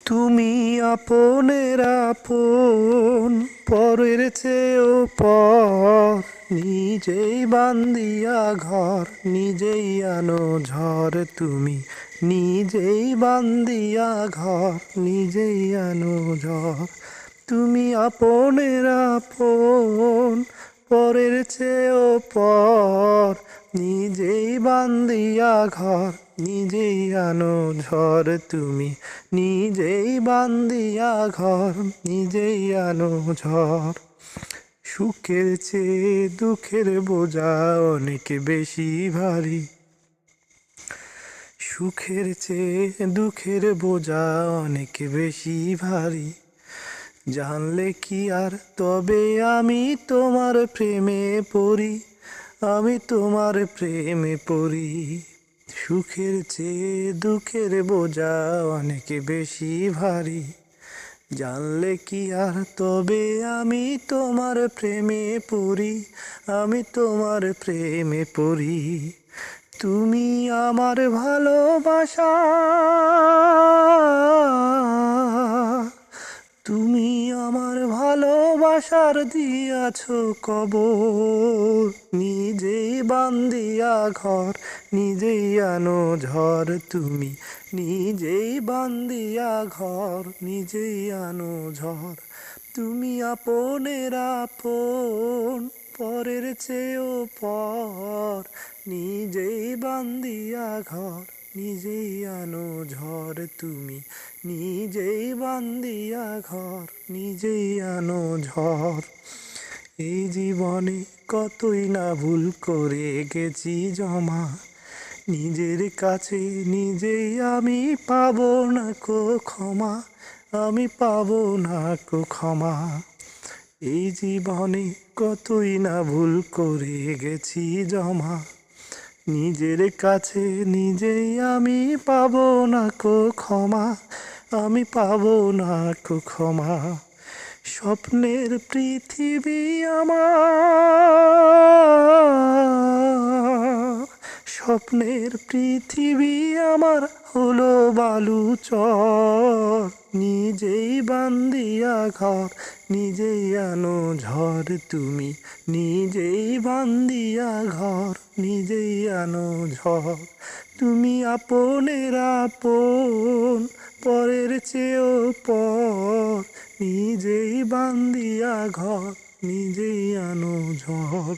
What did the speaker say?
তুমি আপনের আপন, পরের চেয়েও পর। নিজেই বান্দিয়া ঘর, নিজেই আনো ঝড়। তুমি নিজেই বান্দিয়া ঘর, নিজেই আনো ঝড়। তুমি আপনের আপন, পরের চেয়েও পর। নিজেই বান্দিয়া ঘর, নিজেই আনো ঝড়। তুমি নিজেই বান্দিয়া ঘর, নিজেই আনো ঝড়। সুখের চেয়ে দুঃখের বোঝা অনেক বেশি ভারী। সুখের চেয়ে দুঃখের বোঝা অনেক বেশি ভারী। জানলে কি আর তবে আমি তোমার প্রেমে পড়ি, আমি তোমার প্রেমে পড়ি। সুখের চেয়ে দুঃখের বোঝা অনেক বেশি ভারী। জানলে কি আর তবে আমি তোমার প্রেমে পড়ি, আমি তোমার প্রেমে পড়ি। তুমি আমার ভালোবাসা, তুমি আমার ভালোবাসার দিয়াছো কবর। নিজেই বান্দিয়া ঘর, নিজেই আনো ঝড়। তুমি নিজেই বান্দিয়া ঘর, নিজেই আনো ঝড়। তুমি আপনের আপন, পরের চেয়েও পর। নিজেই বান্দিয়া ঘর, নিজেই আনো ঝড়। তুমি নিজেই বান্দিয়া ঘর, নিজেই আনো ঝড়। এই জীবনে কতই না ভুল করে গেছি জমা, নিজের কাছে নিজেই আমি পাবো না কো ক্ষমা, আমি পাবো না কো ক্ষমা। এই জীবনে কতই না ভুল করে গেছি জমা, নিজের কাছে নিজেই আমি পাবো না কো ক্ষমা, আমি পাবো না কো ক্ষমা। স্বপ্নের পৃথিবী আমার, স্বপ্নের পৃথিবী আমার হলো বালুচর। নিজেই বান্দিয়া ঘর, নিজেই আনো ঝড়। তুমি নিজেই বান্দিয়া ঘর, নিজেই আনো ঝড়। তুমি আপনের আপন, পরের চেয়েও পর। নিজেই বান্দিয়া ঘর, নিজেই আনো ঝড়।